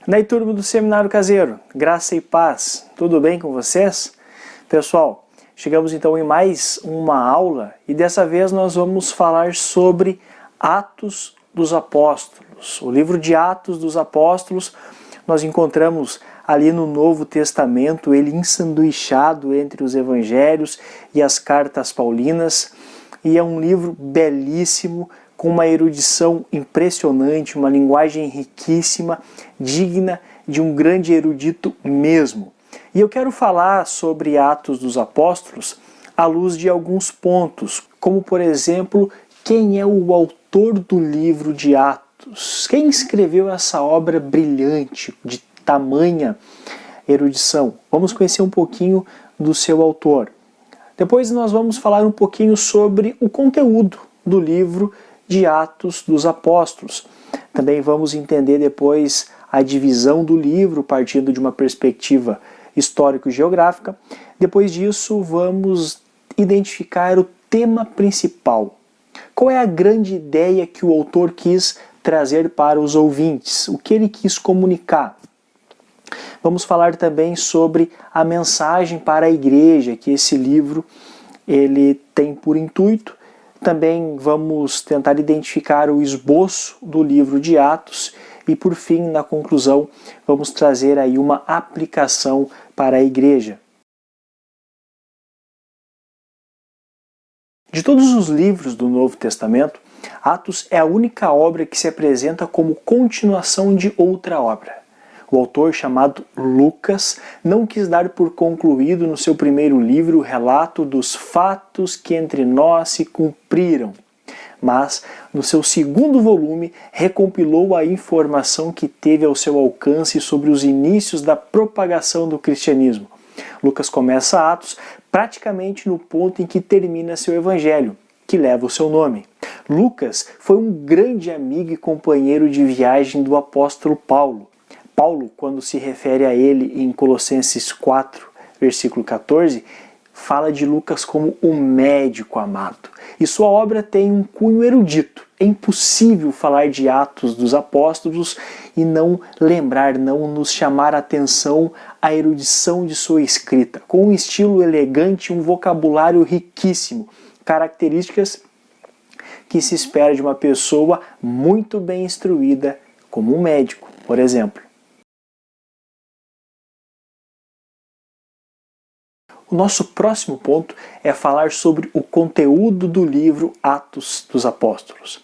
Daí, turma do Seminário Caseiro, graça e paz, tudo bem com vocês? Pessoal, chegamos então em mais uma aula e dessa vez nós vamos falar sobre Atos dos Apóstolos. O livro de Atos dos Apóstolos nós encontramos ali no Novo Testamento, ele ensanduichado entre os evangelhos e as cartas paulinas, e é um livro belíssimo, com uma erudição impressionante, uma linguagem riquíssima, digna de um grande erudito mesmo. E eu quero falar sobre Atos dos Apóstolos à luz de alguns pontos, como por exemplo, quem é o autor do livro de Atos? Quem escreveu essa obra brilhante, de tamanha erudição? Vamos conhecer um pouquinho do seu autor. Depois nós vamos falar um pouquinho sobre o conteúdo do livro de Atos dos Apóstolos. Também vamos entender depois a divisão do livro partindo de uma perspectiva histórico-geográfica. Depois disso, vamos identificar o tema principal. Qual é a grande ideia que o autor quis trazer para os ouvintes? O que ele quis comunicar? Vamos falar também sobre a mensagem para a igreja que esse livro ele tem por intuito. Também vamos tentar identificar o esboço do livro de Atos e, por fim, na conclusão, vamos trazer aí uma aplicação para a igreja. De todos os livros do Novo Testamento, Atos é a única obra que se apresenta como continuação de outra obra. O autor, chamado Lucas, não quis dar por concluído no seu primeiro livro o relato dos fatos que entre nós se cumpriram, mas no seu segundo volume recompilou a informação que teve ao seu alcance sobre os inícios da propagação do cristianismo. Lucas começa Atos praticamente no ponto em que termina seu evangelho, que leva o seu nome. Lucas foi um grande amigo e companheiro de viagem do apóstolo Paulo. Paulo, quando se refere a ele em Colossenses 4, versículo 14, fala de Lucas como um médico amado. E sua obra tem um cunho erudito. É impossível falar de Atos dos Apóstolos e não lembrar, não nos chamar a atenção a erudição de sua escrita, com um estilo elegante e um vocabulário riquíssimo, características que se espera de uma pessoa muito bem instruída, como um médico, por exemplo. O nosso próximo ponto é falar sobre o conteúdo do livro Atos dos Apóstolos.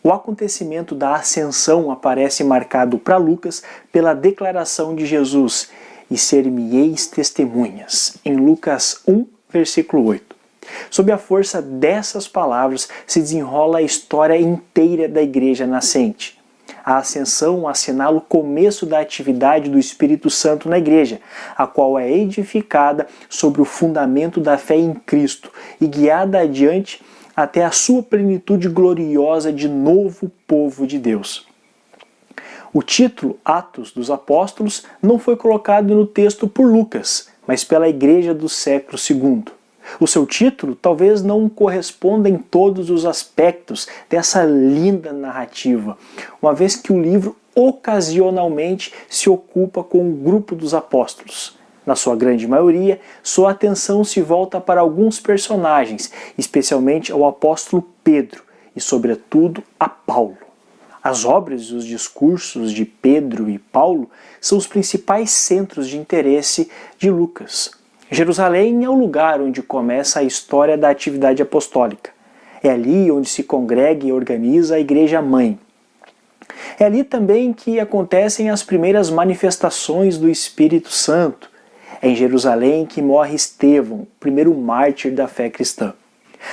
O acontecimento da ascensão aparece marcado para Lucas pela declaração de Jesus: "E ser-me-eis testemunhas", em Lucas 1, versículo 8. Sob a força dessas palavras se desenrola a história inteira da igreja nascente. A ascensão assinala o começo da atividade do Espírito Santo na igreja, a qual é edificada sobre o fundamento da fé em Cristo e guiada adiante até a sua plenitude gloriosa de novo povo de Deus. O título Atos dos Apóstolos não foi colocado no texto por Lucas, mas pela igreja do século II. O seu título talvez não corresponda em todos os aspectos dessa linda narrativa, uma vez que o livro ocasionalmente se ocupa com o grupo dos apóstolos. Na sua grande maioria, sua atenção se volta para alguns personagens, especialmente ao apóstolo Pedro e, sobretudo, a Paulo. As obras e os discursos de Pedro e Paulo são os principais centros de interesse de Lucas. Jerusalém é o lugar onde começa a história da atividade apostólica. É ali onde se congrega e organiza a Igreja-mãe. É ali também que acontecem as primeiras manifestações do Espírito Santo. É em Jerusalém que morre Estevão, o primeiro mártir da fé cristã.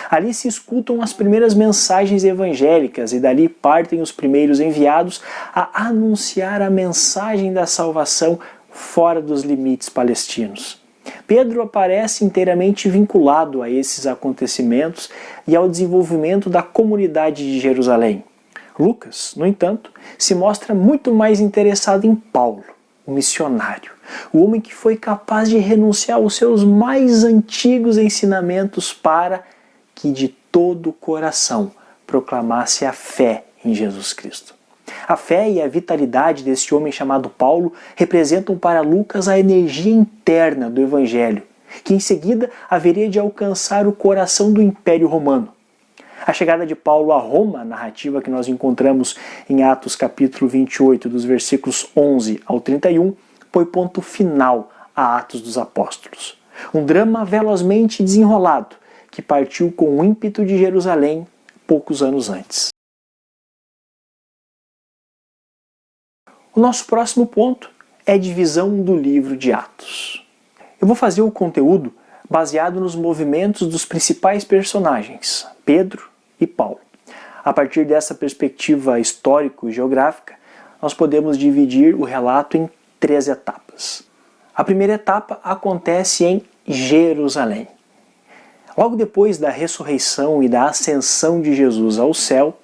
Ali se escutam as primeiras mensagens evangélicas e dali partem os primeiros enviados a anunciar a mensagem da salvação fora dos limites palestinos. Pedro aparece inteiramente vinculado a esses acontecimentos e ao desenvolvimento da comunidade de Jerusalém. Lucas, no entanto, se mostra muito mais interessado em Paulo, o missionário, o homem que foi capaz de renunciar aos seus mais antigos ensinamentos para que de todo o coração proclamasse a fé em Jesus Cristo. A fé e a vitalidade desse homem chamado Paulo representam para Lucas a energia interna do Evangelho, que em seguida haveria de alcançar o coração do Império Romano. A chegada de Paulo a Roma, a narrativa que nós encontramos em Atos capítulo 28, dos versículos 11 ao 31, põe ponto final a Atos dos Apóstolos. Um drama velozmente desenrolado, que partiu com o ímpeto de Jerusalém poucos anos antes. O nosso próximo ponto é a divisão do livro de Atos. Eu vou fazer o conteúdo baseado nos movimentos dos principais personagens, Pedro e Paulo. A partir dessa perspectiva histórico-geográfica, nós podemos dividir o relato em 3 etapas. A primeira etapa acontece em Jerusalém. Logo depois da ressurreição e da ascensão de Jesus ao céu,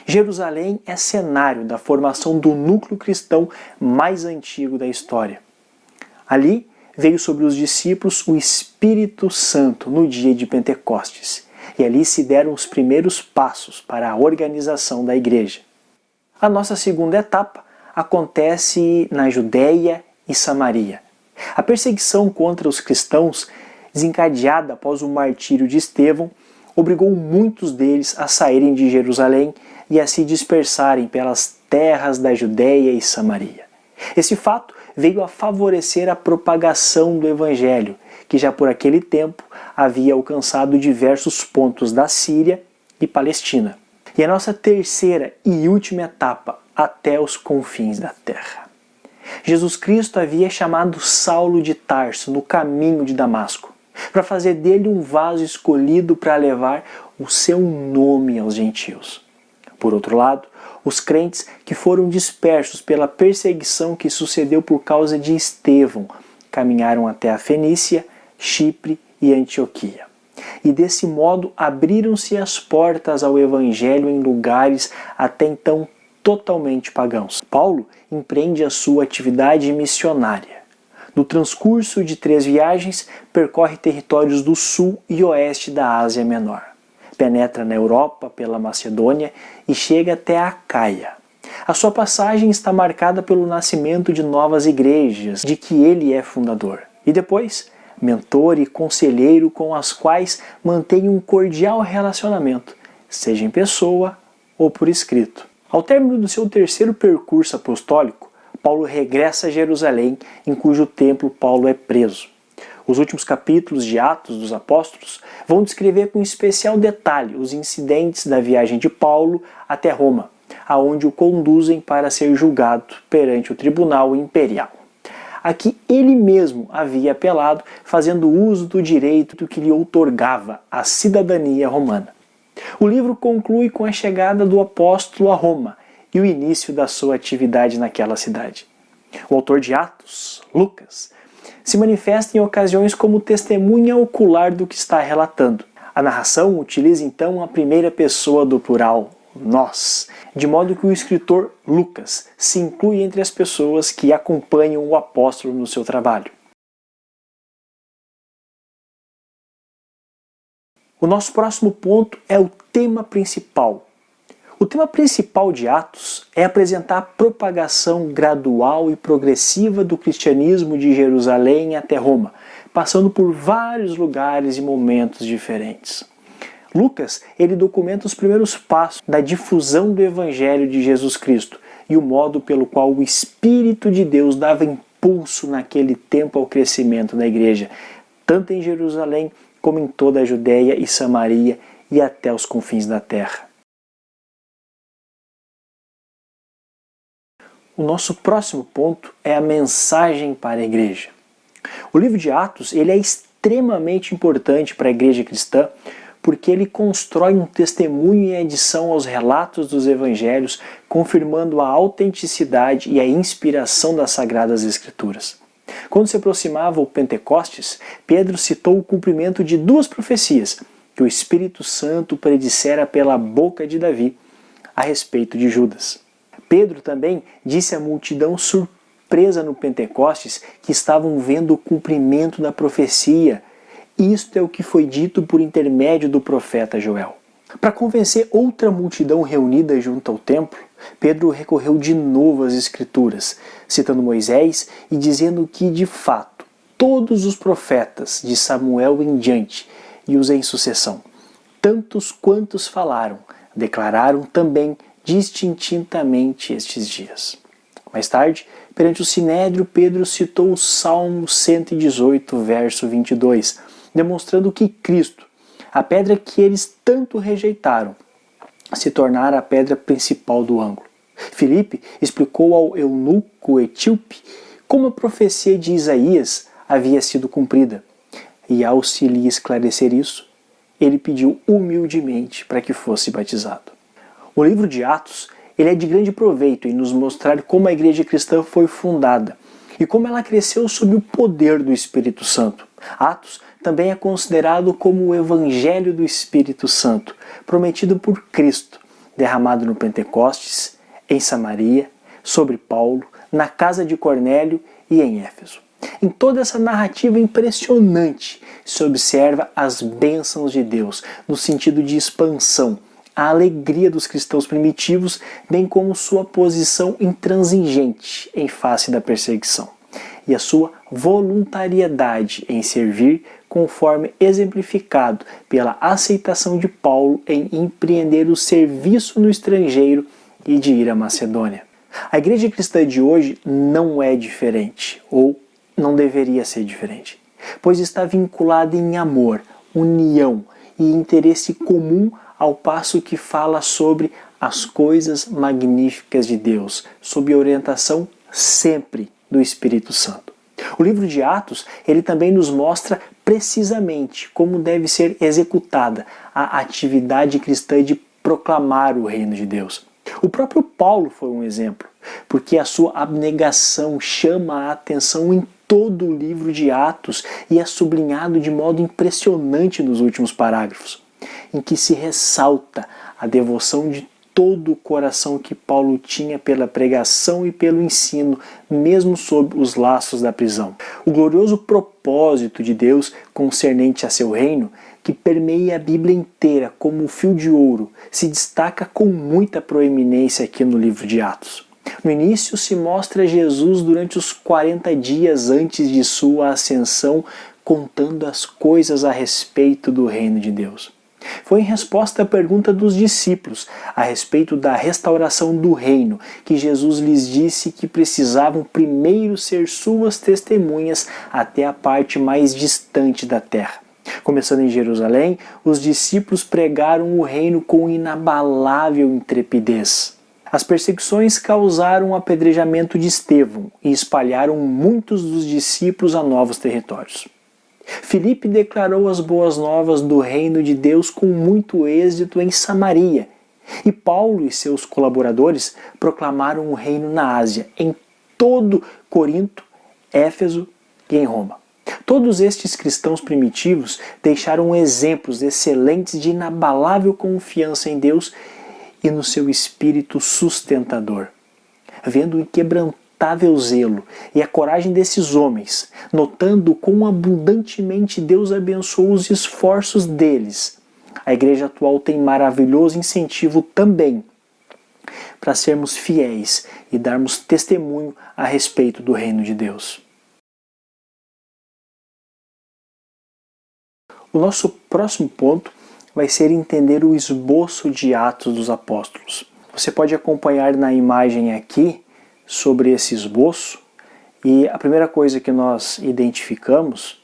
Jerusalém é cenário da formação do núcleo cristão mais antigo da história. Ali veio sobre os discípulos o Espírito Santo no dia de Pentecostes, e ali se deram os primeiros passos para a organização da igreja. A nossa segunda etapa acontece na Judéia e Samaria. A perseguição contra os cristãos, desencadeada após o martírio de Estevão, obrigou muitos deles a saírem de Jerusalém e a se dispersarem pelas terras da Judéia e Samaria. Esse fato veio a favorecer a propagação do Evangelho, que já por aquele tempo havia alcançado diversos pontos da Síria e Palestina. E a nossa terceira e última etapa, até os confins da terra. Jesus Cristo havia chamado Saulo de Tarso no caminho de Damasco, para fazer dele um vaso escolhido para levar o seu nome aos gentios. Por outro lado, os crentes que foram dispersos pela perseguição que sucedeu por causa de Estevão caminharam até a Fenícia, Chipre e Antioquia. E desse modo abriram-se as portas ao Evangelho em lugares até então totalmente pagãos. Paulo empreende a sua atividade missionária. No transcurso de 3 viagens, percorre territórios do sul e oeste da Ásia Menor. Penetra na Europa pela Macedônia e chega até a Acaia. A sua passagem está marcada pelo nascimento de novas igrejas, de que ele é fundador. E depois, mentor e conselheiro com as quais mantém um cordial relacionamento, seja em pessoa ou por escrito. Ao término do seu 3º percurso apostólico, Paulo regressa a Jerusalém, em cujo templo Paulo é preso. Os últimos capítulos de Atos dos Apóstolos vão descrever com especial detalhe os incidentes da viagem de Paulo até Roma, aonde o conduzem para ser julgado perante o tribunal imperial. Aqui ele mesmo havia apelado, fazendo uso do direito que lhe outorgava a cidadania romana. O livro conclui com a chegada do apóstolo a Roma e o início da sua atividade naquela cidade. O autor de Atos, Lucas, se manifesta em ocasiões como testemunha ocular do que está relatando. A narração utiliza então a primeira pessoa do plural, nós, de modo que o escritor Lucas se inclui entre as pessoas que acompanham o apóstolo no seu trabalho. O nosso próximo ponto é o tema principal. O tema principal de Atos é apresentar a propagação gradual e progressiva do cristianismo de Jerusalém até Roma, passando por vários lugares e momentos diferentes. Lucas, ele documenta os primeiros passos da difusão do Evangelho de Jesus Cristo e o modo pelo qual o Espírito de Deus dava impulso naquele tempo ao crescimento da igreja, tanto em Jerusalém como em toda a Judéia e Samaria e até os confins da terra. O nosso próximo ponto é a mensagem para a igreja. O livro de Atos ele é extremamente importante para a igreja cristã porque ele constrói um testemunho em adição aos relatos dos evangelhos, confirmando a autenticidade e a inspiração das Sagradas Escrituras. Quando se aproximava o Pentecostes, Pedro citou o cumprimento de 2 profecias que o Espírito Santo predissera pela boca de Davi a respeito de Judas. Pedro também disse à multidão surpresa no Pentecostes que estavam vendo o cumprimento da profecia Isto é o que foi dito por intermédio do profeta Joel. Para convencer outra multidão reunida junto ao templo, Pedro recorreu de novo às Escrituras, citando Moisés e dizendo que, de fato, todos os profetas de Samuel em diante e os em sucessão, tantos quantos falaram, declararam também distintamente estes dias. Mais tarde, perante o Sinédrio, Pedro citou o Salmo 118, verso 22, demonstrando que Cristo, a pedra que eles tanto rejeitaram, se tornara a pedra principal do ângulo. Filipe explicou ao eunuco etíope como a profecia de Isaías havia sido cumprida. E ao se lhe esclarecer isso, ele pediu humildemente para que fosse batizado. O livro de Atos ele é de grande proveito em nos mostrar como a igreja cristã foi fundada e como ela cresceu sob o poder do Espírito Santo. Atos também é considerado como o Evangelho do Espírito Santo, prometido por Cristo, derramado no Pentecostes, em Samaria, sobre Paulo, na casa de Cornélio e em Éfeso. Em toda essa narrativa impressionante se observa as bênçãos de Deus, no sentido de expansão, a alegria dos cristãos primitivos, bem como sua posição intransigente em face da perseguição, e a sua voluntariedade em servir, conforme exemplificado pela aceitação de Paulo em empreender o serviço no estrangeiro e de ir à Macedônia. A igreja cristã de hoje não é diferente, ou não deveria ser diferente, pois está vinculada em amor, união e interesse comum, ao passo que fala sobre as coisas magníficas de Deus, sob a orientação sempre do Espírito Santo. O livro de Atos, ele também nos mostra precisamente como deve ser executada a atividade cristã de proclamar o reino de Deus. O próprio Paulo foi um exemplo, porque a sua abnegação chama a atenção em todo o livro de Atos e é sublinhado de modo impressionante nos últimos parágrafos, em que se ressalta a devoção de todo o coração que Paulo tinha pela pregação e pelo ensino, mesmo sob os laços da prisão. O glorioso propósito de Deus concernente a seu reino, que permeia a Bíblia inteira como um fio de ouro, se destaca com muita proeminência aqui no livro de Atos. No início se mostra Jesus durante os 40 dias antes de sua ascensão, contando as coisas a respeito do reino de Deus. Foi em resposta à pergunta dos discípulos a respeito da restauração do reino que Jesus lhes disse que precisavam primeiro ser suas testemunhas até a parte mais distante da terra. Começando em Jerusalém, os discípulos pregaram o reino com inabalável intrepidez. As perseguições causaram o apedrejamento de Estevão e espalharam muitos dos discípulos a novos territórios. Filipe declarou as boas novas do reino de Deus com muito êxito em Samaria, e Paulo e seus colaboradores proclamaram o reino na Ásia, em todo Corinto, Éfeso e em Roma. Todos estes cristãos primitivos deixaram exemplos excelentes de inabalável confiança em Deus e no seu espírito sustentador. Vendo o inquebrantável zelo e a coragem desses homens, notando quão abundantemente Deus abençoou os esforços deles, a igreja atual tem maravilhoso incentivo também para sermos fiéis e darmos testemunho a respeito do reino de Deus. O nosso próximo ponto vai ser entender o esboço de Atos dos Apóstolos. Você pode acompanhar na imagem aqui sobre esse esboço, e a primeira coisa que nós identificamos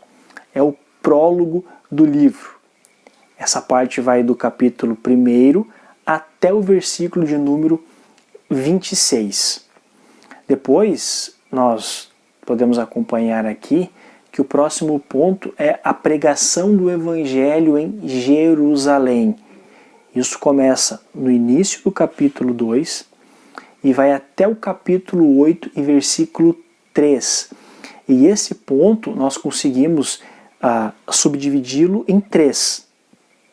é o prólogo do livro. Essa parte vai do capítulo 1 até o versículo de número 26. Depois nós podemos acompanhar aqui que o próximo ponto é a pregação do Evangelho em Jerusalém. Isso começa no início do capítulo 2 e vai até o capítulo 8 e versículo 3. E esse ponto nós conseguimos subdividi-lo em 3.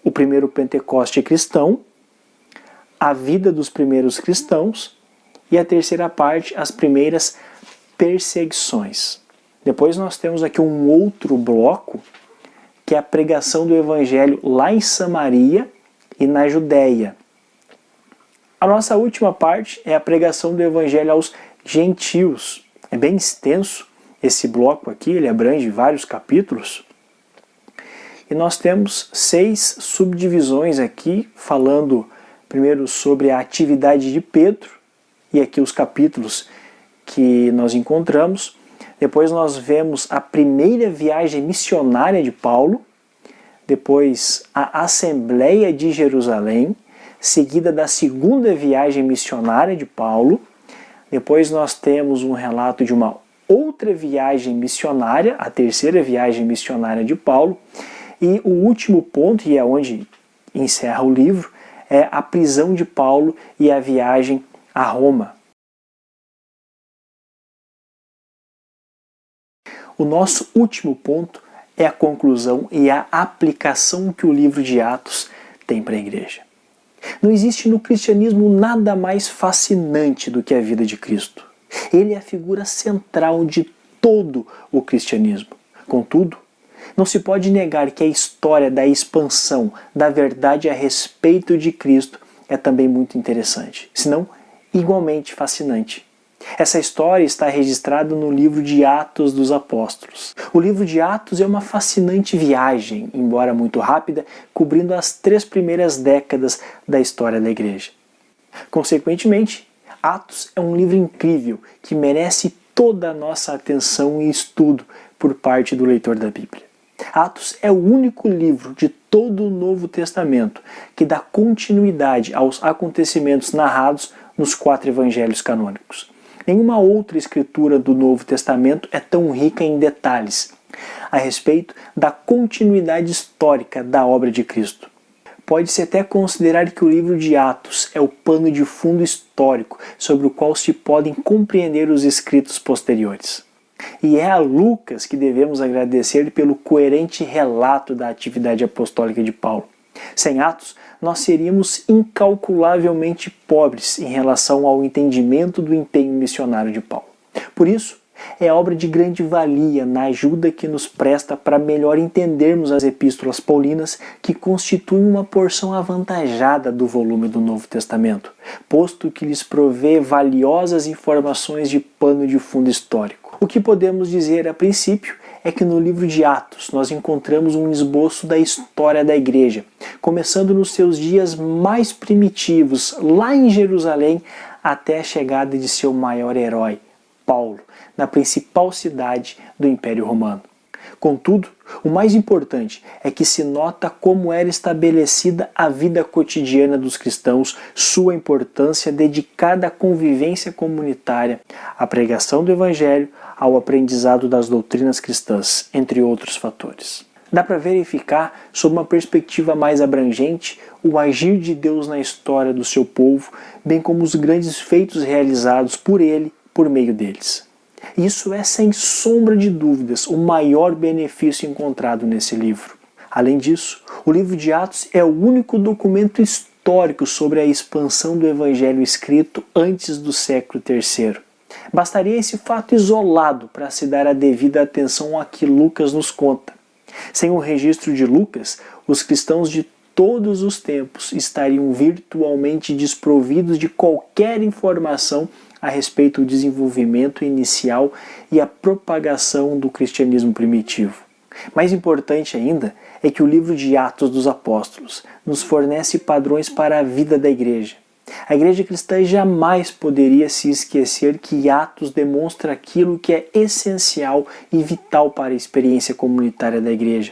O primeiro Pentecoste cristão, a vida dos primeiros cristãos e a terceira parte, as primeiras perseguições. Depois nós temos aqui um outro bloco que é a pregação do Evangelho lá em Samaria e na Judéia. A nossa última parte é a pregação do Evangelho aos gentios. É bem extenso esse bloco aqui, ele abrange vários capítulos. E nós temos 6 subdivisões aqui, falando primeiro sobre a atividade de Pedro, e aqui os capítulos que nós encontramos. Depois nós vemos a primeira viagem missionária de Paulo, depois a Assembleia de Jerusalém, seguida da segunda viagem missionária de Paulo. Depois nós temos um relato de uma outra viagem missionária, a terceira viagem missionária de Paulo. E o último ponto, e é onde encerra o livro, é a prisão de Paulo e a viagem a Roma. O nosso último ponto é a conclusão e a aplicação que o livro de Atos tem para a igreja. Não existe no cristianismo nada mais fascinante do que a vida de Cristo. Ele é a figura central de todo o cristianismo. Contudo, não se pode negar que a história da expansão da verdade a respeito de Cristo é também muito interessante, se não igualmente fascinante. Essa história está registrada no livro de Atos dos Apóstolos. O livro de Atos é uma fascinante viagem, embora muito rápida, cobrindo as 3 primeiras décadas da história da igreja. Consequentemente, Atos é um livro incrível que merece toda a nossa atenção e estudo por parte do leitor da Bíblia. Atos é o único livro de todo o Novo Testamento que dá continuidade aos acontecimentos narrados nos 4 evangelhos canônicos. Nenhuma outra escritura do Novo Testamento é tão rica em detalhes a respeito da continuidade histórica da obra de Cristo. Pode-se até considerar que o livro de Atos é o pano de fundo histórico sobre o qual se podem compreender os escritos posteriores. E é a Lucas que devemos agradecer pelo coerente relato da atividade apostólica de Paulo. Sem Atos, nós seríamos incalculavelmente pobres em relação ao entendimento do empenho missionário de Paulo. Por isso, é obra de grande valia na ajuda que nos presta para melhor entendermos as epístolas paulinas, que constituem uma porção avantajada do volume do Novo Testamento, posto que lhes provê valiosas informações de pano de fundo histórico. O que podemos dizer a princípio é que no livro de Atos nós encontramos um esboço da história da igreja, começando nos seus dias mais primitivos, lá em Jerusalém, até a chegada de seu maior herói, Paulo, na principal cidade do Império Romano. Contudo, o mais importante é que se nota como era estabelecida a vida cotidiana dos cristãos, sua importância dedicada à convivência comunitária, à pregação do Evangelho, ao aprendizado das doutrinas cristãs, entre outros fatores. Dá para verificar, sob uma perspectiva mais abrangente, o agir de Deus na história do seu povo, bem como os grandes feitos realizados por ele, por meio deles. Isso é, sem sombra de dúvidas, o maior benefício encontrado nesse livro. Além disso, o livro de Atos é o único documento histórico sobre a expansão do Evangelho escrito antes do século III. Bastaria esse fato isolado para se dar a devida atenção a que Lucas nos conta. Sem o registro de Lucas, os cristãos de todos os tempos estariam virtualmente desprovidos de qualquer informação a respeito do desenvolvimento inicial e a propagação do cristianismo primitivo. Mais importante ainda é que o livro de Atos dos Apóstolos nos fornece padrões para a vida da igreja. A igreja cristã jamais poderia se esquecer que Atos demonstra aquilo que é essencial e vital para a experiência comunitária da igreja,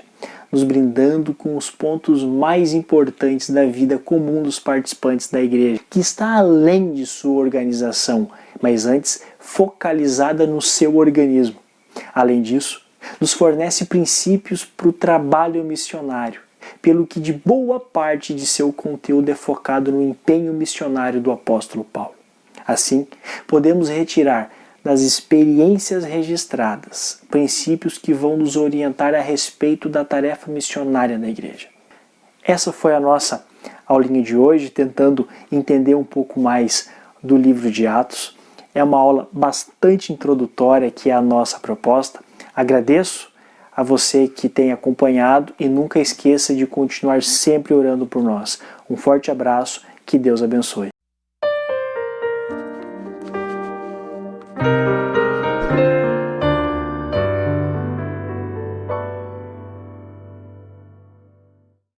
nos brindando com os pontos mais importantes da vida comum dos participantes da igreja, que está além de sua organização, mas antes focalizada no seu organismo. Além disso, nos fornece princípios para o trabalho missionário, pelo que de boa parte de seu conteúdo é focado no empenho missionário do apóstolo Paulo. Assim, podemos retirar das experiências registradas princípios que vão nos orientar a respeito da tarefa missionária da igreja. Essa foi a nossa aulinha de hoje, tentando entender um pouco mais do livro de Atos. É uma aula bastante introdutória que é a nossa proposta. Agradeço a você que tem acompanhado e nunca esqueça de continuar sempre orando por nós. Um forte abraço, que Deus abençoe.